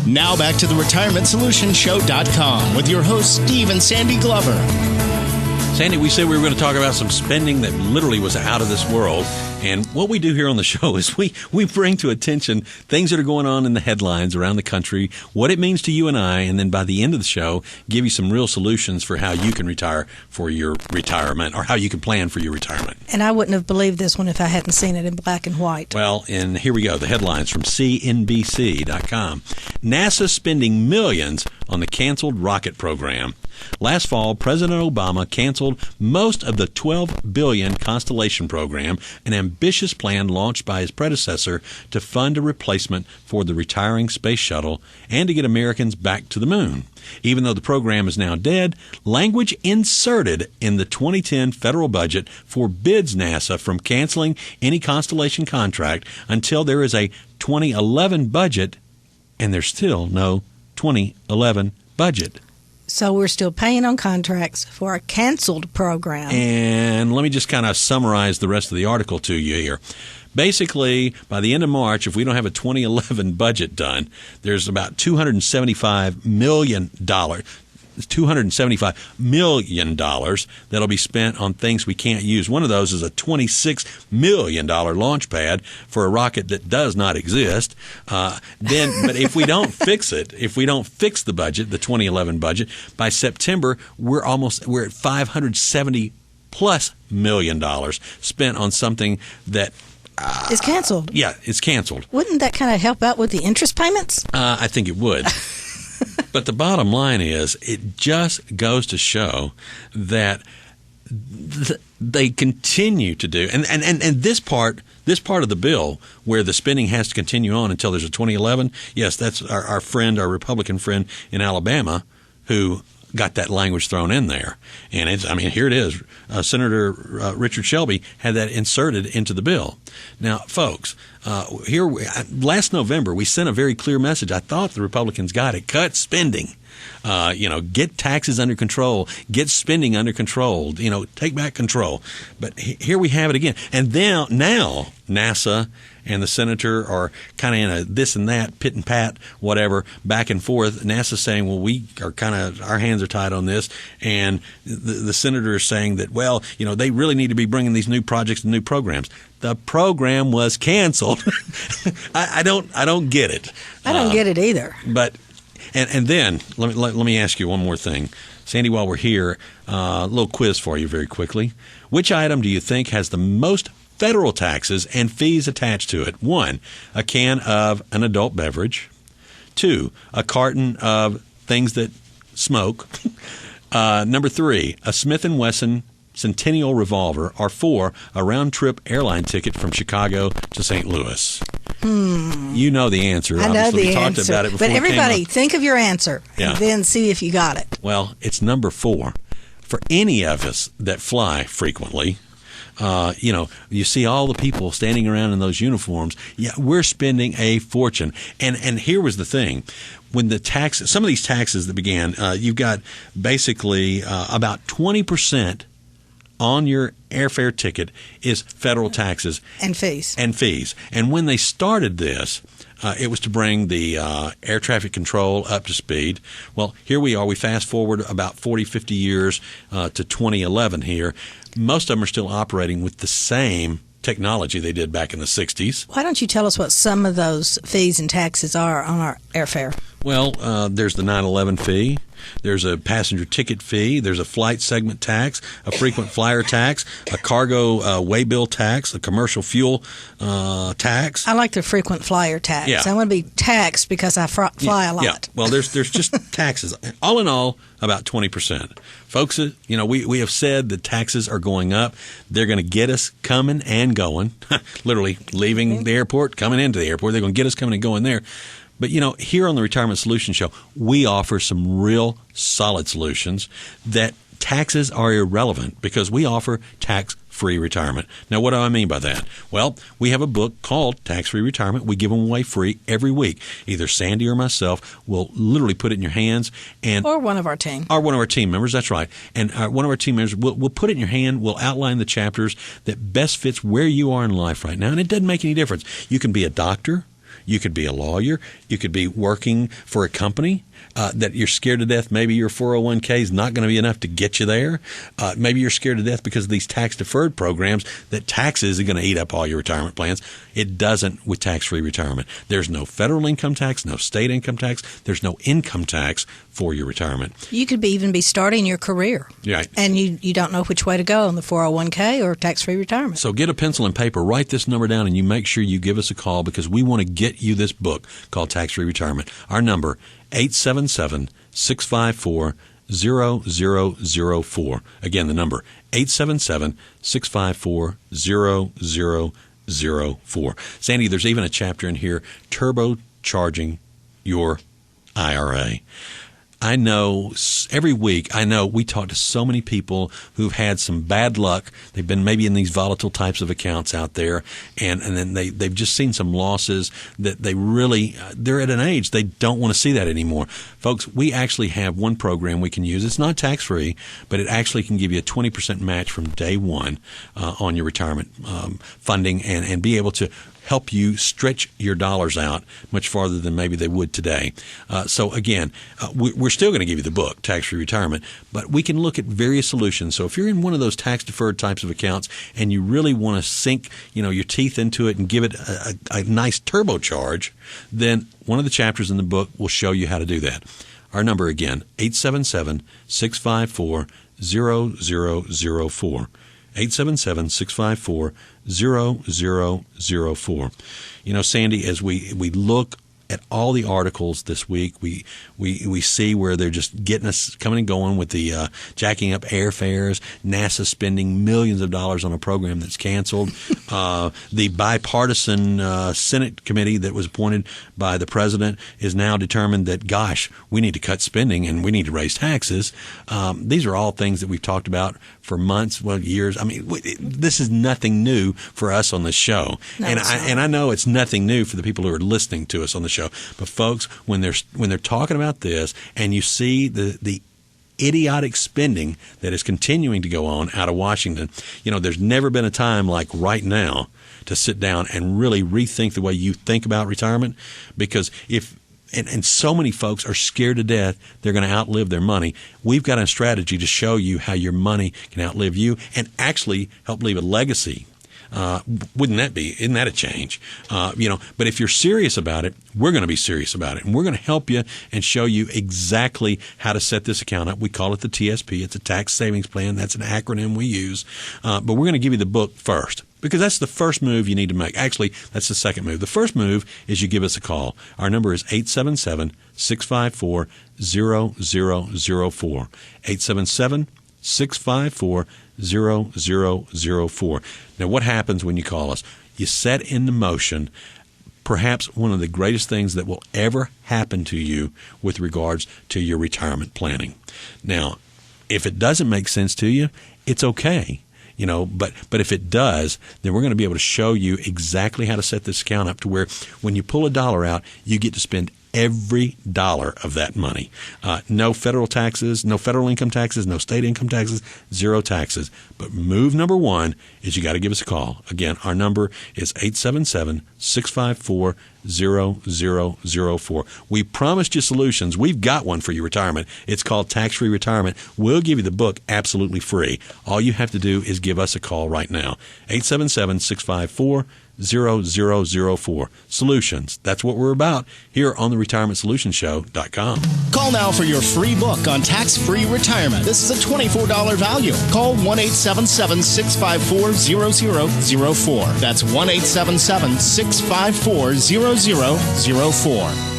Now back to the RetirementSolutionShow.com with your hosts, Steve and Sandy Glover. Sandy, we said we were going to talk about some spending that literally was out of this world. And what we do here on the show is we bring to attention things that are going on in the headlines around the country, what it means to you and I, and then by the end of the show, give you some real solutions for how you can retire for your retirement or how you can plan for your retirement. And I wouldn't have believed this one if I hadn't seen it in black and white. Well, and here we go. The headlines from CNBC.com. NASA spending millions on the canceled rocket program. Last fall, President Obama canceled most of the $12 billion Constellation program, an ambitious plan launched by his predecessor to fund a replacement for the retiring space shuttle and to get Americans back to the moon. Even though the program is now dead, language inserted in the 2010 federal budget forbids NASA from canceling any Constellation contract until there is a 2011 budget, and there's still no 2011 budget. So we're still paying on contracts for a canceled program. And let me just kind of summarize the rest of the article to you here. Basically, by the end of March, if we don't have a 2011 budget done, there's about $275 million that'll be spent on things we can't use. One of those is a $26 million launch pad for a rocket that does not exist. But if we don't fix it, if we don't fix the budget, the 2011 budget, by September, we're at $570+ million spent on something that it's canceled. Yeah, it's canceled. Wouldn't that kind of help out with the interest payments? I think it would. But the bottom line is, it just goes to show that they continue to do, and this part of the bill where the spending has to continue on until there's a 2011. Yes, that's our Republican friend in Alabama, who got that language thrown in there. And here it is. Senator Richard Shelby had that inserted into the bill. Now, folks, last November, we sent a very clear message. I thought the Republicans got it. Cut spending. Get taxes under control. Get spending under control. Take back control. But here we have it again. And now NASA and the senator are kind of in a this and that, pit and pat, whatever, back and forth. NASA's saying, well, we are our hands are tied on this. And the senator is saying that, well, they really need to be bringing these new projects and new programs. The program was canceled. I don't get it. I don't get it either. But and then let me ask you one more thing, Sandy. While we're here, a little quiz for you very quickly. Which item do you think has the most federal taxes and fees attached to it? 1, a can of an adult beverage. 2, a carton of things that smoke. Number 3, a Smith & Wesson Centennial revolver. Or 4, a round-trip airline ticket from Chicago to St. Louis. You know the answer. I know the answer. We talked about it before. But everybody, think of your answer and then see if you got it. Well, it's number 4. For any of us that fly frequently, you see all the people standing around in those uniforms. Yeah, we're spending a fortune. And here was the thing. When some of these taxes that began, you've got basically about 20% on your airfare ticket is federal taxes. And fees. And when they started this, it was to bring the air traffic control up to speed. Well, here we are. We fast forward about 40, 50 years to 2011 here. Most of them are still operating with the same technology they did back in the 60s. Why don't you tell us what some of those fees and taxes are on our airfare? Well, there's the 9/11 fee. There's a passenger ticket fee. There's a flight segment tax, a frequent flyer tax, a cargo waybill tax, a commercial fuel tax. I like the frequent flyer tax. Yeah. I want to be taxed because I fly a lot. Yeah. Well, there's just taxes. All in all, about 20%. Folks, we have said that taxes are going up. They're going to get us coming and going, literally leaving the airport, coming into the airport. They're going to get us coming and going there. But, here on the Retirement Solution Show, we offer some real solid solutions that taxes are irrelevant because we offer tax-free retirement. Now, what do I mean by that? Well, we have a book called Tax-Free Retirement. We give them away free every week. Either Sandy or myself will literally put it in your hands. Or one of our team. Or one of our team members, that's right. And one of our team members will put it in your hand. We'll outline the chapters that best fits where you are in life right now. And it doesn't make any difference. You can be a doctor. You could be a lawyer. You could be working for a company that you're scared to death. Maybe your 401k is not going to be enough to get you there. Maybe you're scared to death because of these tax-deferred programs that taxes are going to eat up all your retirement plans. It doesn't with tax-free retirement. There's no federal income tax, no state income tax. There's no income tax for your retirement. You could even be starting your career. Right. And you don't know which way to go on the 401k or tax-free retirement. So get a pencil and paper, write this number down, and you make sure you give us a call because we want to get you this book called Tax-Free Retirement. Our number, 877-654-0004. Again, the number, 877-654-0004. Sandy, there's even a chapter in here, turbocharging your IRA. I know every week, we talk to so many people who've had some bad luck. They've been maybe in these volatile types of accounts out there, and then they've just seen some losses that they're at an age they don't want to see that anymore. Folks, we actually have one program we can use. It's not tax-free, but it actually can give you a 20% match from day one on your retirement funding and be able to help you stretch your dollars out much farther than maybe they would today. So again, we're still going to give you the book, Tax-Free Retirement, but we can look at various solutions. So if you're in one of those tax-deferred types of accounts and you really want to sink, your teeth into it and give it a nice turbocharge, then one of the chapters in the book will show you how to do that. Our number again, 877-654-0004. 877-654-0004. Sandy, as we look at all the articles this week, we see where they're just getting us coming and going with the jacking up airfares, NASA spending millions of dollars on a program that's canceled, the bipartisan Senate committee that was appointed by the president is now determined that, gosh, we need to cut spending and we need to raise taxes. These are all things that we've talked about for months, years. I mean, this is nothing new for us on this show, No, and I know it's nothing new for the people who are listening to us on the show. But folks, when they're talking about this, and you see the idiotic spending that is continuing to go on out of Washington, there's never been a time like right now to sit down and really rethink the way you think about retirement, because and so many folks are scared to death they're going to outlive their money. We've got a strategy to show you how your money can outlive you and actually help leave a legacy. Isn't that a change? But if you're serious about it, we're going to be serious about it. And we're going to help you and show you exactly how to set this account up. We call it the TSP. It's a tax savings plan. That's an acronym we use. But we're going to give you the book first, because that's the first move you need to make. Actually, that's the second move. The first move is you give us a call. Our number is 877-654-0004. 877-654-0004. Now, what happens when you call us? You set into motion perhaps one of the greatest things that will ever happen to you with regards to your retirement planning. Now, if it doesn't make sense to you, it's okay. But if it does, then we're going to be able to show you exactly how to set this account up to where when you pull a dollar out, you get to spend every dollar of that money. No federal taxes, no federal income taxes, no state income taxes, zero taxes. But move number one is you got to give us a call. Again, our number is 877-654-0004. We promised you solutions. We've got one for your retirement. It's called Tax-Free Retirement. We'll give you the book absolutely free. All you have to do is give us a call right now. 877-654-0004. Solutions. That's what we're about here on the RetirementSolutionShow.com. Call now for your free book on tax-free retirement. This is a $24 value. Call 1-877-654-0004. That's 1-877-654-0004.